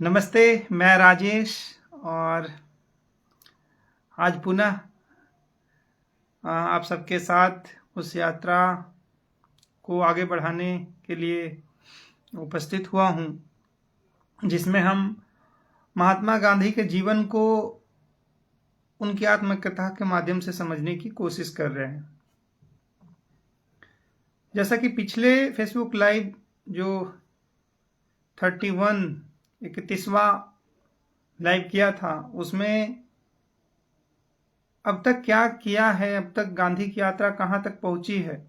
नमस्ते, मैं राजेश और आज पुनः आप सबके साथ उस यात्रा को आगे बढ़ाने के लिए उपस्थित हुआ हूँ जिसमें हम महात्मा गांधी के जीवन को उनकी आत्मकथा के माध्यम से समझने की कोशिश कर रहे हैं। जैसा कि पिछले फेसबुक लाइव जो 31वां लाइव किया था उसमें अब तक क्या किया है, अब तक गांधी की यात्रा कहाँ तक पहुंची है,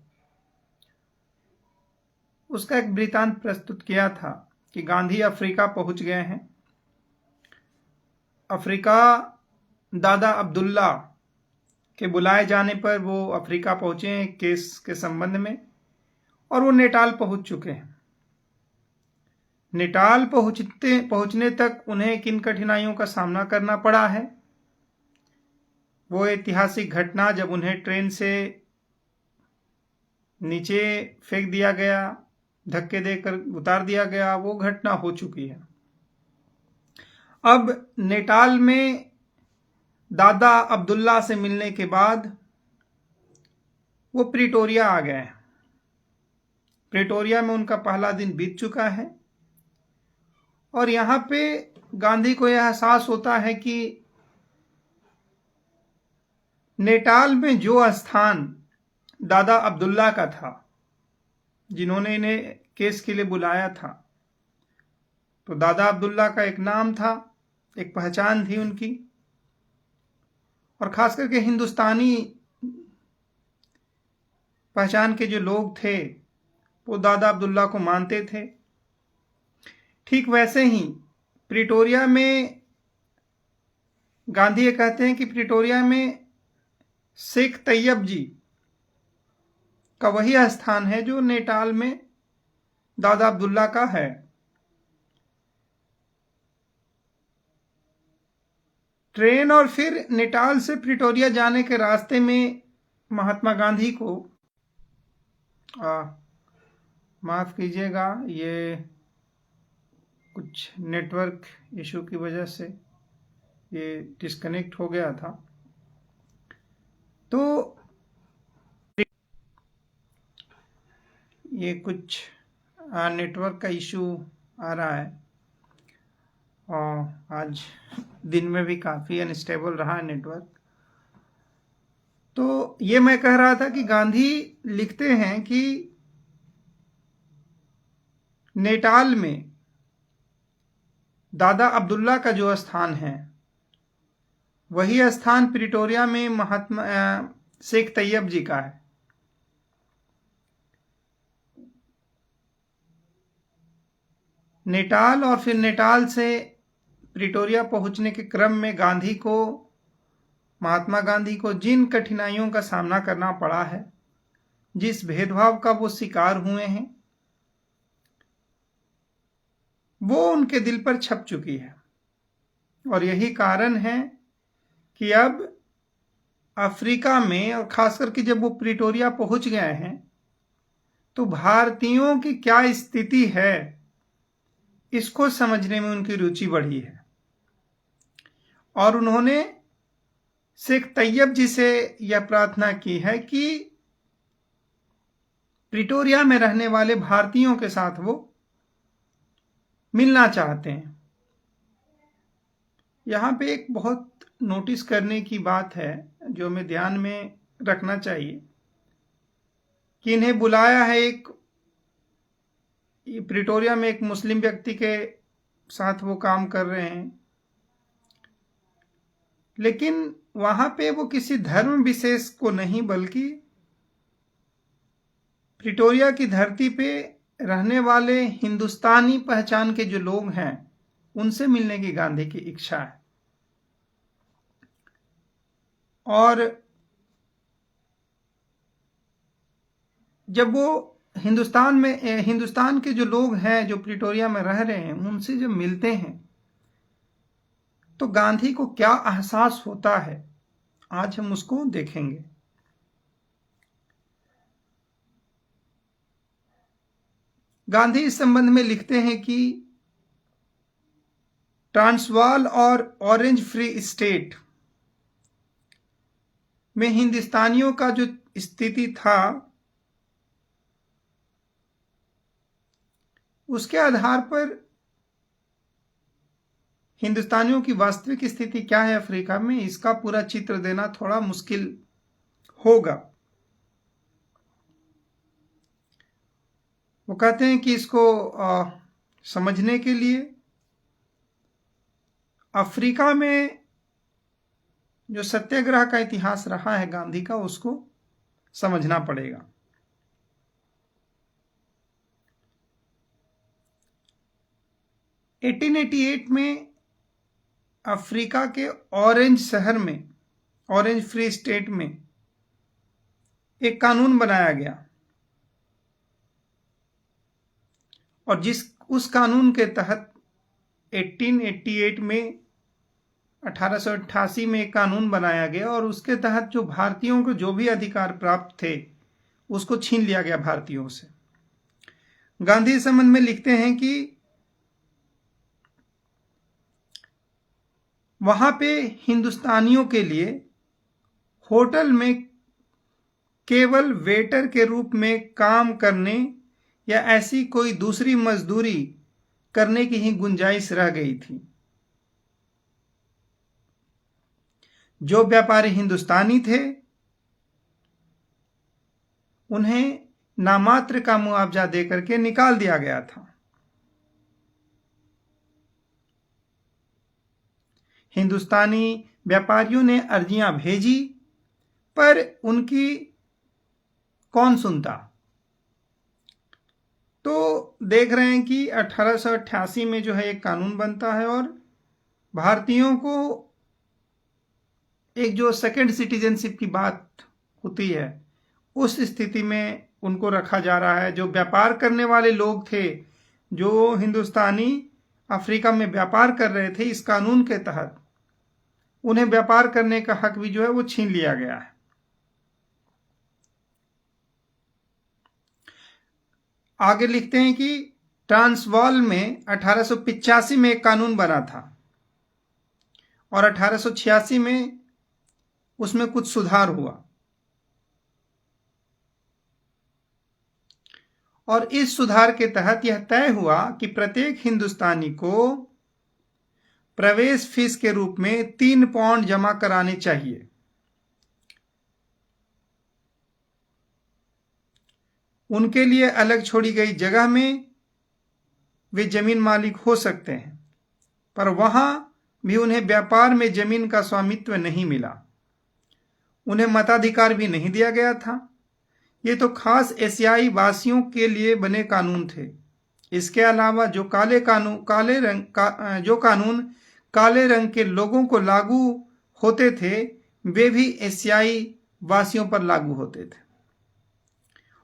उसका एक वृतांत प्रस्तुत किया था कि गांधी अफ्रीका पहुंच गए हैं। अफ्रीका दादा अब्दुल्ला के बुलाए जाने पर वो अफ्रीका पहुंचे हैं केस के संबंध में, और वो नेटाल पहुंच चुके हैं। नेटाल पहुंचने तक उन्हें किन कठिनाइयों का सामना करना पड़ा है, वो ऐतिहासिक घटना जब उन्हें ट्रेन से नीचे फेंक दिया गया, धक्के देकर उतार दिया गया, वो घटना हो चुकी है। अब नेटाल में दादा अब्दुल्ला से मिलने के बाद वो प्रिटोरिया आ गए। प्रिटोरिया में उनका पहला दिन बीत चुका है और यहाँ पे गांधी को यह एहसास होता है कि नेटाल में जो स्थान दादा अब्दुल्ला का था, जिन्होंने इन्हें केस के लिए बुलाया था, तो दादा अब्दुल्ला का एक नाम था, एक पहचान थी उनकी, और खास करके हिंदुस्तानी पहचान के जो लोग थे वो दादा अब्दुल्ला को मानते थे। ठीक वैसे ही प्रिटोरिया में गांधी ये कहते हैं कि प्रिटोरिया में शेख तैयब जी का वही स्थान है जो नेटाल में दादा अब्दुल्ला का है। ट्रेन और फिर नेटाल से प्रिटोरिया जाने के रास्ते में महात्मा गांधी को माफ कीजिएगा, ये कुछ नेटवर्क इशू की वजह से ये डिस्कनेक्ट हो गया था। तो ये कुछ नेटवर्क का इशू आ रहा है और आज दिन में भी काफ़ी अनस्टेबल रहा है नेटवर्क। तो ये मैं कह रहा था कि गांधी लिखते हैं कि नेटाल में दादा अब्दुल्ला का जो स्थान है वही स्थान प्रिटोरिया में महात्मा शेख तैयब जी का है। नेटाल और फिर नेटाल से प्रिटोरिया पहुंचने के क्रम में महात्मा गांधी को जिन कठिनाइयों का सामना करना पड़ा है, जिस भेदभाव का वो शिकार हुए हैं, वो उनके दिल पर छप चुकी है। और यही कारण है कि अब अफ्रीका में, और खास करके जब वो प्रिटोरिया पहुंच गए हैं, तो भारतीयों की क्या स्थिति है इसको समझने में उनकी रुचि बढ़ी है। और उन्होंने शेख तैयब जी से यह प्रार्थना की है कि प्रिटोरिया में रहने वाले भारतीयों के साथ वो मिलना चाहते हैं। यहाँ पे एक बहुत नोटिस करने की बात है जो हमें ध्यान में रखना चाहिए कि इन्हें बुलाया है प्रिटोरिया में एक मुस्लिम व्यक्ति के साथ वो काम कर रहे हैं, लेकिन वहां पे वो किसी धर्म विशेष को नहीं बल्कि प्रिटोरिया की धरती पे रहने वाले हिंदुस्तानी पहचान के जो लोग हैं उनसे मिलने की गांधी की इच्छा है। और जब वो हिंदुस्तान के जो लोग हैं जो प्रिटोरिया में रह रहे हैं उनसे जब मिलते हैं तो गांधी को क्या एहसास होता है, आज हम उसको देखेंगे। गांधी इस संबंध में लिखते हैं कि ट्रांसवाल और ऑरेंज फ्री स्टेट में हिंदुस्तानियों का जो स्थिति था उसके आधार पर हिंदुस्तानियों की वास्तविक स्थिति क्या है अफ्रीका में, इसका पूरा चित्र देना थोड़ा मुश्किल होगा। वो कहते हैं कि इसको समझने के लिए अफ्रीका में जो सत्याग्रह का इतिहास रहा है गांधी का, उसको समझना पड़ेगा। (1888) में अफ्रीका के ऑरेंज शहर में, ऑरेंज फ्री स्टेट में एक कानून बनाया गया और उस कानून के तहत 1888 में 1888 में एक कानून बनाया गया और उसके तहत जो भारतीयों को जो भी अधिकार प्राप्त थे उसको छीन लिया गया भारतीयों से। गांधी इस संबंध में लिखते हैं कि वहां पे हिंदुस्तानियों के लिए होटल में केवल वेटर के रूप में काम करने या ऐसी कोई दूसरी मजदूरी करने की ही गुंजाइश रह गई थी। जो व्यापारी हिंदुस्तानी थे उन्हें नामात्र का मुआवजा देकर के निकाल दिया गया था। हिंदुस्तानी व्यापारियों ने अर्जियां भेजी पर उनकी कौन सुनता। तो देख रहे हैं कि 1888 में जो है एक कानून बनता है और भारतीयों को एक जो सेकंड सिटीजनशिप की बात होती है उस स्थिति में उनको रखा जा रहा है। जो व्यापार करने वाले लोग थे, जो हिंदुस्तानी अफ्रीका में व्यापार कर रहे थे, इस कानून के तहत उन्हें व्यापार करने का हक भी जो है वो छीन लिया गया है। आगे लिखते हैं कि ट्रांसवाल में 1885 में एक कानून बना था और 1886 में उसमें कुछ सुधार हुआ और इस सुधार के तहत यह तय हुआ कि प्रत्येक हिंदुस्तानी को प्रवेश फीस के रूप में 3 पाउंड जमा कराने चाहिए। उनके लिए अलग छोड़ी गई जगह में वे जमीन मालिक हो सकते हैं, पर वहां भी उन्हें व्यापार में जमीन का स्वामित्व नहीं मिला। उन्हें मताधिकार भी नहीं दिया गया था। ये तो खास एशियाई वासियों के लिए बने कानून थे। इसके अलावा जो कानून काले रंग के लोगों को लागू होते थे वे भी एशियाई वासियों पर लागू होते थे।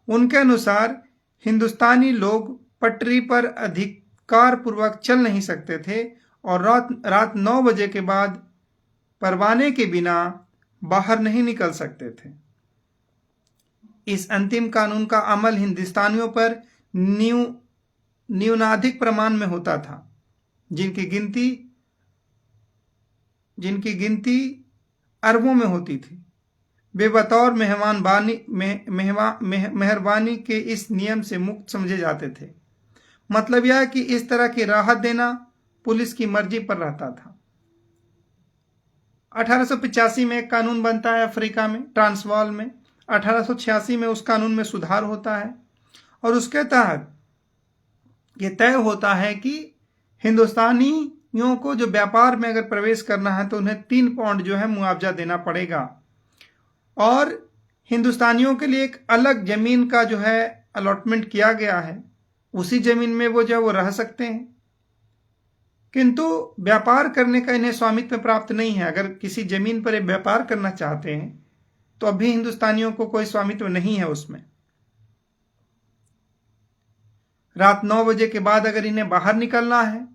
उनके अनुसार हिंदुस्तानी लोग पटरी पर अधिकार पूर्वक चल नहीं सकते थे और रात 9 बजे के बाद परवाने के बिना बाहर नहीं निकल सकते थे। इस अंतिम कानून का अमल हिंदुस्तानियों पर न्यूनाधिक प्रमाण में होता था, जिनकी गिनती अरबों में होती थी। वे बतौर मेहरबानी के इस नियम से मुक्त समझे जाते थे। मतलब यह कि इस तरह की राहत देना पुलिस की मर्जी पर रहता था। 1885 में एक कानून बनता है अफ्रीका में, ट्रांसवाल में। 1886 में उस कानून में सुधार होता है और उसके तहत यह तय होता है कि हिंदुस्तानियों को जो व्यापार में अगर प्रवेश करना है तो उन्हें 3 पाउंड जो है मुआवजा देना पड़ेगा और हिंदुस्तानियों के लिए एक अलग जमीन का जो है अलॉटमेंट किया गया है। उसी जमीन में वो जो है वो रह सकते हैं, किंतु व्यापार करने का इन्हें स्वामित्व प्राप्त नहीं है। अगर किसी जमीन पर व्यापार करना चाहते हैं तो अभी हिंदुस्तानियों को कोई स्वामित्व नहीं है उसमें। रात 9 बजे के बाद अगर इन्हें बाहर निकलना है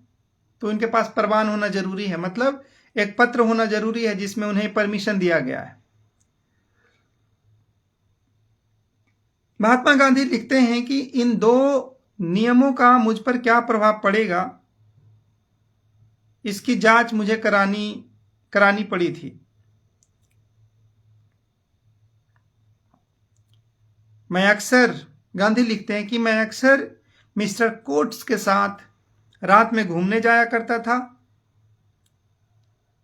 तो इनके पास परवान होना जरूरी है, मतलब एक पत्र होना जरूरी है जिसमें उन्हें परमिशन दिया गया है। महात्मा गांधी लिखते हैं कि इन 2 नियमों का मुझ पर क्या प्रभाव पड़ेगा इसकी जांच मुझे करानी पड़ी थी। गांधी लिखते हैं कि मैं अक्सर मिस्टर कोट्स के साथ रात में घूमने जाया करता था।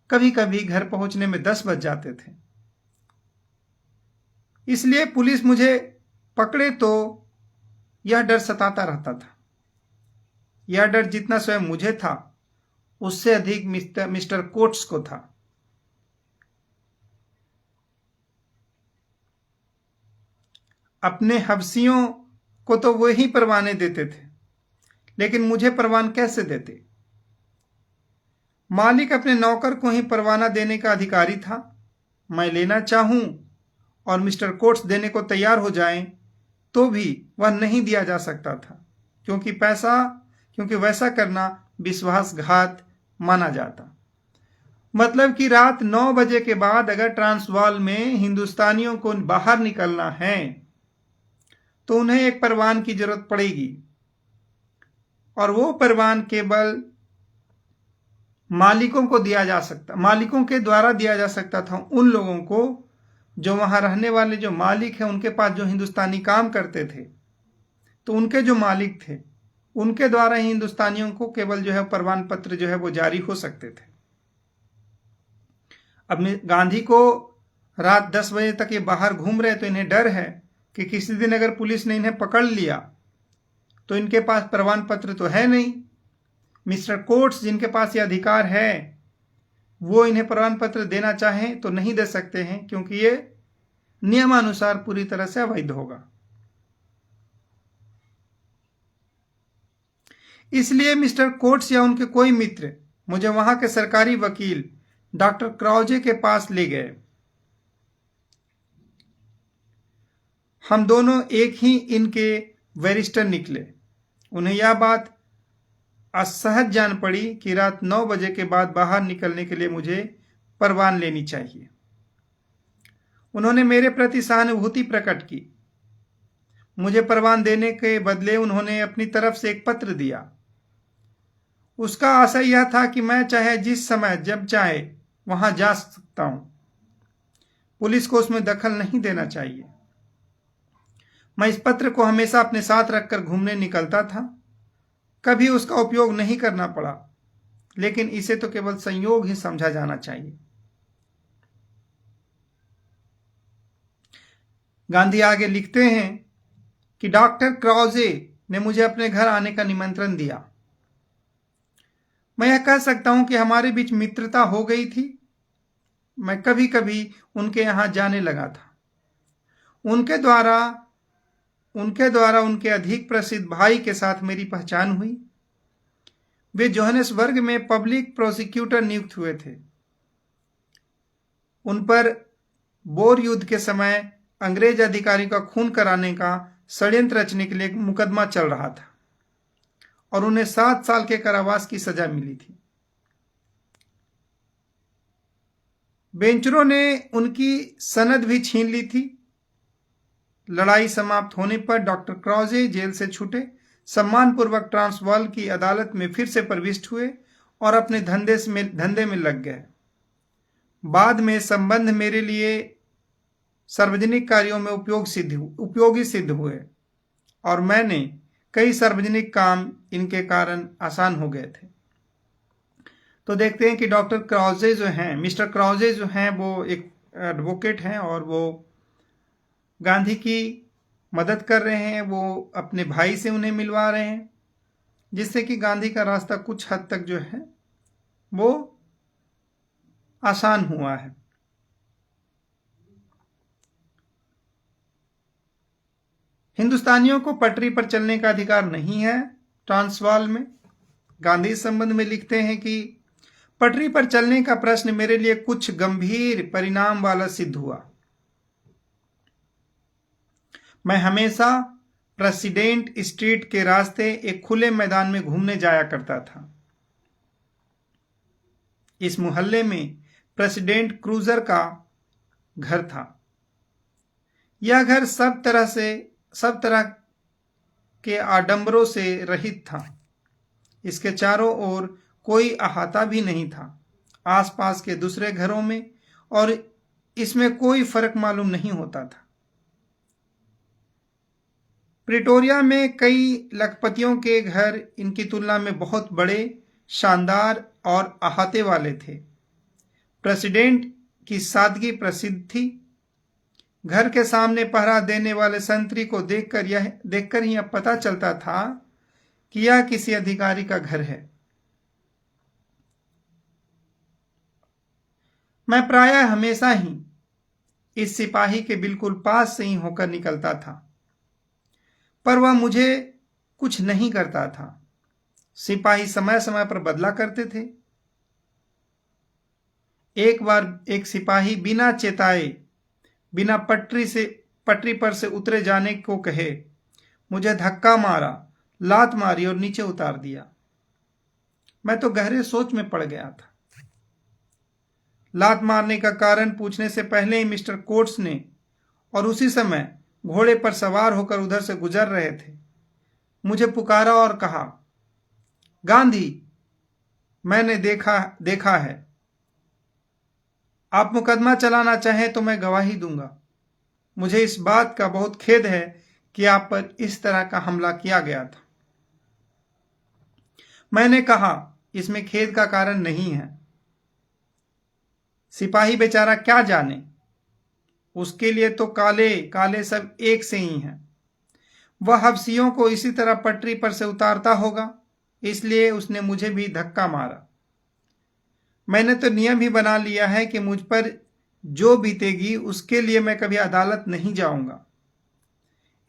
कभी कभी घर पहुंचने में 10 बज जाते थे। इसलिए पुलिस मुझे पकड़े तो यह डर सताता रहता था। यह डर जितना स्वयं मुझे था उससे अधिक मिस्टर कोट्स को था। अपने हवसियों को तो वो ही परवाने देते थे, लेकिन मुझे परवान कैसे देते? मालिक अपने नौकर को ही परवाना देने का अधिकारी था। मैं लेना चाहूं और मिस्टर कोट्स देने को तैयार हो जाएं तो भी वह नहीं दिया जा सकता था, क्योंकि वैसा करना विश्वासघात माना जाता। मतलब कि रात 9 बजे के बाद अगर ट्रांसवाल में हिंदुस्तानियों को बाहर निकलना है तो उन्हें एक परवान की जरूरत पड़ेगी, और वो परवान केवल मालिकों के द्वारा दिया जा सकता था। उन लोगों को जो वहां रहने वाले जो मालिक हैं, उनके पास जो हिंदुस्तानी काम करते थे, तो उनके जो मालिक थे उनके द्वारा ही हिंदुस्तानियों को केवल जो है परवान पत्र जो है वो जारी हो सकते थे। अब गांधी को रात 10 बजे तक ये बाहर घूम रहे, तो इन्हें डर है कि किसी दिन अगर पुलिस ने इन्हें पकड़ लिया तो इनके पास प्रमाण पत्र तो है नहीं। मिस्टर कोट्स जिनके पास ये अधिकार है वो इन्हें प्रमाण पत्र देना चाहें तो नहीं दे सकते हैं, क्योंकि ये नियमानुसार पूरी तरह से अवैध होगा। इसलिए मिस्टर कोट्स या उनके कोई मित्र मुझे वहां के सरकारी वकील डॉक्टर क्राउजे के पास ले गए। हम दोनों एक ही इनके बैरिस्टर निकले। उन्हें यह बात असहज जान पड़ी कि रात 9 बजे के बाद बाहर निकलने के लिए मुझे परवान लेनी चाहिए। उन्होंने मेरे प्रति सहानुभूति प्रकट की। मुझे परवान देने के बदले उन्होंने अपनी तरफ से एक पत्र दिया। उसका आशय यह था कि मैं चाहे जिस समय जब चाहे वहां जा सकता हूं। पुलिस को उसमें दखल नहीं देना चाहिए। मैं इस पत्र को हमेशा अपने साथ रखकर घूमने निकलता था। कभी उसका उपयोग नहीं करना पड़ा, लेकिन इसे तो केवल संयोग ही समझा जाना चाहिए। गांधी आगे लिखते हैं कि डॉक्टर क्राउजे ने मुझे अपने घर आने का निमंत्रण दिया। मैं यह कह सकता हूं कि हमारे बीच मित्रता हो गई थी। मैं कभी कभी उनके यहां जाने लगा था। उनके द्वारा उनके अधिक प्रसिद्ध भाई के साथ मेरी पहचान हुई। वे जोहानिसबर्ग में पब्लिक प्रोसिक्यूटर नियुक्त हुए थे। उन पर बोर युद्ध के समय अंग्रेज अधिकारी का खून कराने का षड्यंत्र रचने के लिए एक मुकदमा चल रहा था और उन्हें 7 साल के कारावास की सजा मिली थी। बेंचरों ने उनकी सनद भी छीन ली थी। लड़ाई समाप्त होने पर डॉक्टर क्राउजे जेल से छूटे, सम्मानपूर्वक ट्रांसवाल की अदालत में फिर से प्रविष्ट हुए और अपने धंधे में लग गए। बाद में संबंध मेरे लिए सार्वजनिक कार्यों में उपयोगी सिद्ध हुए और मैंने कई सार्वजनिक काम इनके कारण आसान हो गए थे। तो देखते हैं कि डॉक्टर क्राउजे जो हैं, मिस्टर क्राउजे जो हैं, वो एक एडवोकेट हैं और वो गांधी की मदद कर रहे हैं। वो अपने भाई से उन्हें मिलवा रहे हैं, जिससे कि गांधी का रास्ता कुछ हद तक जो है वो आसान हुआ है। हिंदुस्तानियों को पटरी पर चलने का अधिकार नहीं है ट्रांसवाल में। गांधी इस संबंध में लिखते हैं कि पटरी पर चलने का प्रश्न मेरे लिए कुछ गंभीर परिणाम वाला सिद्ध हुआ। मैं हमेशा प्रेसिडेंट स्ट्रीट के रास्ते एक खुले मैदान में घूमने जाया करता था। इस मोहल्ले में प्रेसिडेंट क्रूजर का घर था। यह घर सब तरह के आडंबरों से रहित था। इसके चारों ओर कोई अहाता भी नहीं था आसपास के दूसरे घरों में, और इसमें कोई फर्क मालूम नहीं होता था। प्रिटोरिया में कई लखपतियों के घर इनकी तुलना में बहुत बड़े, शानदार और अहाते वाले थे। प्रेसिडेंट की सादगी प्रसिद्ध थी। घर के सामने पहरा देने वाले संतरी को देखकर ही अब पता चलता था कि यह किसी अधिकारी का घर है। मैं प्रायः हमेशा ही इस सिपाही के बिल्कुल पास से ही होकर निकलता था, पर वह मुझे कुछ नहीं करता था। सिपाही समय समय पर बदला करते थे। एक बार एक सिपाही बिना चेताए, बिना पटरी पर से उतरे जाने को कहे, मुझे धक्का मारा, लात मारी और नीचे उतार दिया। मैं तो गहरे सोच में पड़ गया था। लात मारने का कारण पूछने से पहले ही मिस्टर कोट्स ने, और उसी समय घोड़े पर सवार होकर उधर से गुजर रहे थे, मुझे पुकारा और कहा, गांधी, मैंने देखा है। आप मुकदमा चलाना चाहें तो मैं गवाही दूंगा। मुझे इस बात का बहुत खेद है कि आप पर इस तरह का हमला किया गया था। मैंने कहा, इसमें खेद का कारण नहीं है। सिपाही बेचारा क्या जाने, उसके लिए तो काले काले सब एक से ही हैं। वह हबसियों को इसी तरह पटरी पर से उतारता होगा, इसलिए उसने मुझे भी धक्का मारा। मैंने तो नियम ही बना लिया है कि मुझ पर जो बीतेगी उसके लिए मैं कभी अदालत नहीं जाऊंगा,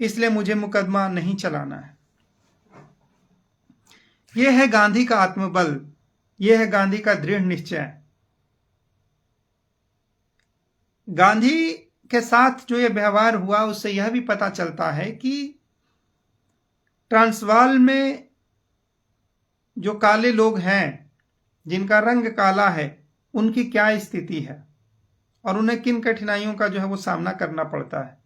इसलिए मुझे मुकदमा नहीं चलाना है। यह है गांधी का आत्मबल, यह है गांधी का दृढ़ निश्चय। गांधी के साथ जो यह व्यवहार हुआ उससे यह भी पता चलता है कि ट्रांसवाल में जो काले लोग हैं, जिनका रंग काला है, उनकी क्या स्थिति है और उन्हें किन कठिनाइयों का जो है वो सामना करना पड़ता है।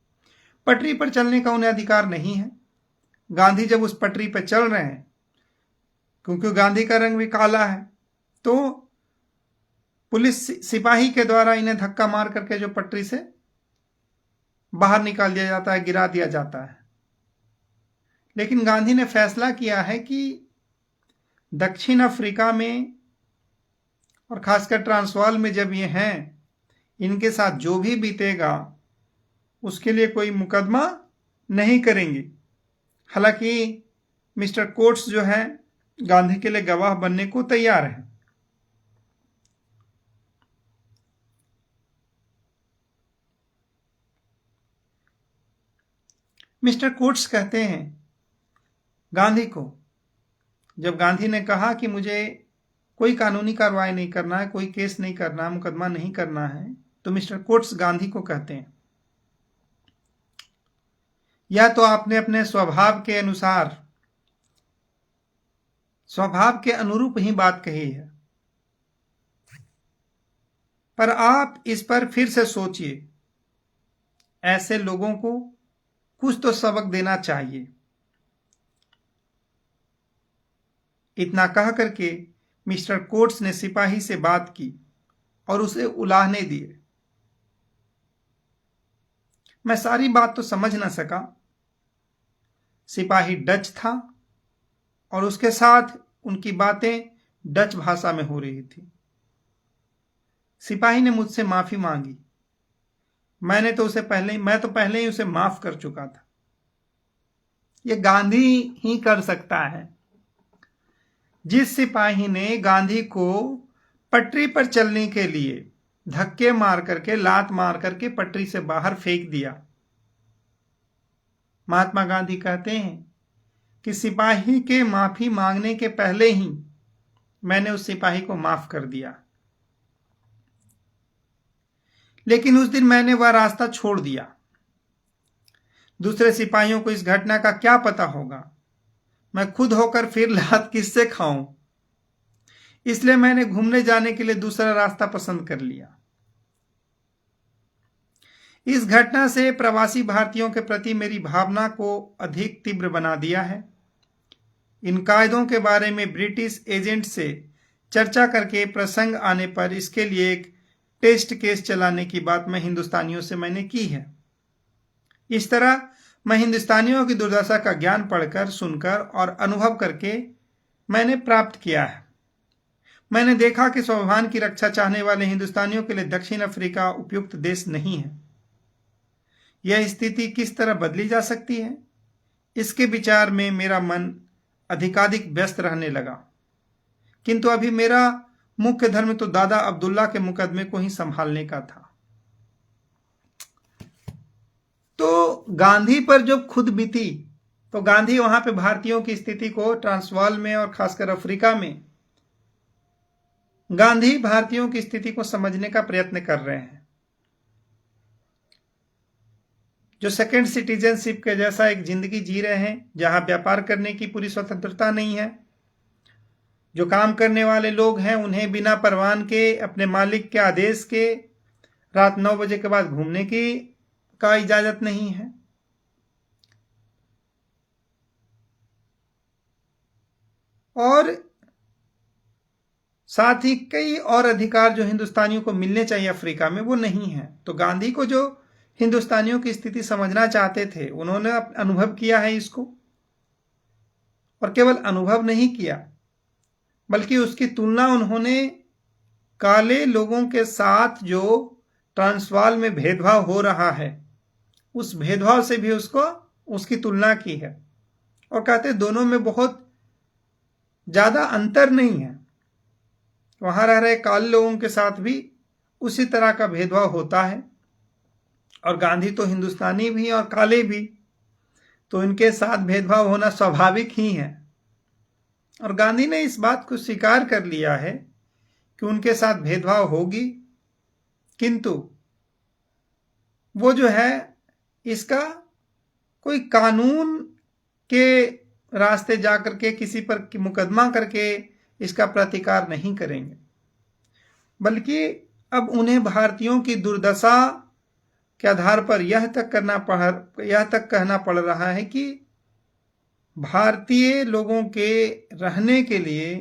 पटरी पर चलने का उन्हें अधिकार नहीं है। गांधी जब उस पटरी पर चल रहे हैं, क्योंकि गांधी का रंग भी काला है, तो पुलिस सिपाही के द्वारा इन्हें धक्का मार करके जो पटरी से बाहर निकाल दिया जाता है, गिरा दिया जाता है। लेकिन गांधी ने फैसला किया है कि दक्षिण अफ्रीका में और खासकर ट्रांसवाल में जब ये हैं, इनके साथ जो भी बीतेगा उसके लिए कोई मुकदमा नहीं करेंगे। हालांकि मिस्टर कोट्स जो है गांधी के लिए गवाह बनने को तैयार है। मिस्टर कोट्स कहते हैं गांधी को, जब गांधी ने कहा कि मुझे कोई कानूनी कार्रवाई नहीं करना है, कोई केस नहीं करना, मुकदमा नहीं करना है, तो मिस्टर कोट्स गांधी को कहते हैं, या तो आपने अपने स्वभाव के अनुसार, स्वभाव के अनुरूप ही बात कही है, पर आप इस पर फिर से सोचिए। ऐसे लोगों को कुछ तो सबक देना चाहिए। इतना कह करके मिस्टर कोट्स ने सिपाही से बात की और उसे उलाहने दिए। मैं सारी बात तो समझ न सका। सिपाही डच था और उसके साथ उनकी बातें डच भाषा में हो रही थी। सिपाही ने मुझसे माफी मांगी। मैं तो पहले ही उसे माफ कर चुका था। ये गांधी ही कर सकता है। जिस सिपाही ने गांधी को पटरी पर चलने के लिए धक्के मार करके, लात मार करके पटरी से बाहर फेंक दिया। महात्मा गांधी कहते हैं कि सिपाही के माफी मांगने के पहले ही मैंने उस सिपाही को माफ कर दिया। लेकिन उस दिन मैंने वह रास्ता छोड़ दिया। दूसरे सिपाहियों को इस घटना का क्या पता होगा, मैं खुद होकर फिर लात किससे खाऊं, इसलिए मैंने घूमने जाने के लिए दूसरा रास्ता पसंद कर लिया। इस घटना से प्रवासी भारतीयों के प्रति मेरी भावना को अधिक तीव्र बना दिया है। इन कायदों के बारे में ब्रिटिश एजेंट से चर्चा करके प्रसंग आने पर इसके लिए एक टेस्ट केस चलाने की बात मैं हिंदुस्तानियों से मैंने की है। इस तरह मैं हिंदुस्तानियों की दुर्दशा का ज्ञान पढ़कर, सुनकर और अनुभव करके मैंने प्राप्त किया है। मैंने देखा कि स्वाभिमान की रक्षा चाहने वाले हिंदुस्तानियों के लिए दक्षिण अफ्रीका उपयुक्त देश नहीं है। यह स्थिति किस तरह बदली जा सकती है, इसके विचार में मेरा मन अधिकाधिक व्यस्त रहने लगा। किंतु अभी मेरा मुख्य धर्म तो दादा अब्दुल्ला के मुकदमे को ही संभालने का था। तो गांधी पर जब खुद बीती तो गांधी वहां पे भारतीयों की स्थिति को, ट्रांसवाल में और खासकर अफ्रीका में गांधी भारतीयों की स्थिति को समझने का प्रयत्न कर रहे हैं। जो सेकंड सिटीजनशिप के जैसा एक जिंदगी जी रहे हैं, जहां व्यापार करने की पूरी स्वतंत्रता नहीं है। जो काम करने वाले लोग हैं उन्हें बिना परवान के, अपने मालिक के आदेश के रात 9 बजे के बाद घूमने की इजाजत नहीं है। और साथ ही कई और अधिकार जो हिंदुस्तानियों को मिलने चाहिए अफ्रीका में, वो नहीं है। तो गांधी को जो हिंदुस्तानियों की स्थिति समझना चाहते थे, उन्होंने अनुभव किया है इसको, और केवल अनुभव नहीं किया बल्कि उसकी तुलना उन्होंने काले लोगों के साथ जो ट्रांसवाल में भेदभाव हो रहा है, उस भेदभाव से भी उसकी तुलना की है और कहते दोनों में बहुत ज्यादा अंतर नहीं है। वहां रह रहे काले लोगों के साथ भी उसी तरह का भेदभाव होता है, और गांधी तो हिंदुस्तानी भी और काले भी, तो इनके साथ भेदभाव होना स्वाभाविक ही है। और गांधी ने इस बात को स्वीकार कर लिया है कि उनके साथ भेदभाव होगी, किंतु वो जो है इसका कोई कानून के रास्ते जाकर के किसी पर मुकदमा करके इसका प्रतिकार नहीं करेंगे, बल्कि अब उन्हें भारतीयों की दुर्दशा के आधार पर यह तक कहना पड़ रहा है कि भारतीय लोगों के रहने के लिए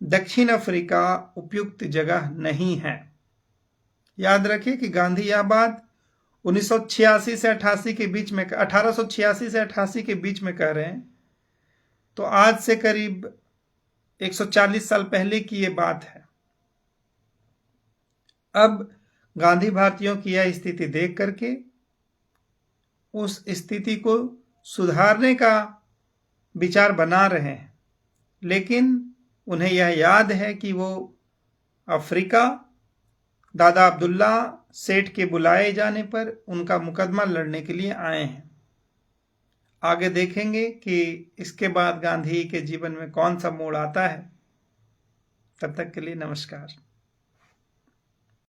दक्षिण अफ्रीका उपयुक्त जगह नहीं है। याद रखिए कि गांधी यह बात 1986 से 88 के बीच में 1886 से 88 के बीच में कह रहे हैं। तो आज से करीब 140 साल पहले की ये बात है। अब गांधी भारतीयों की यह स्थिति देख करके उस स्थिति को सुधारने का विचार बना रहे हैं, लेकिन उन्हें यह याद है कि वो अफ्रीका दादा अब्दुल्ला सेठ के बुलाए जाने पर उनका मुकदमा लड़ने के लिए आए हैं। आगे देखेंगे कि इसके बाद गांधी के जीवन में कौन सा मोड़ आता है। तब तक के लिए नमस्कार।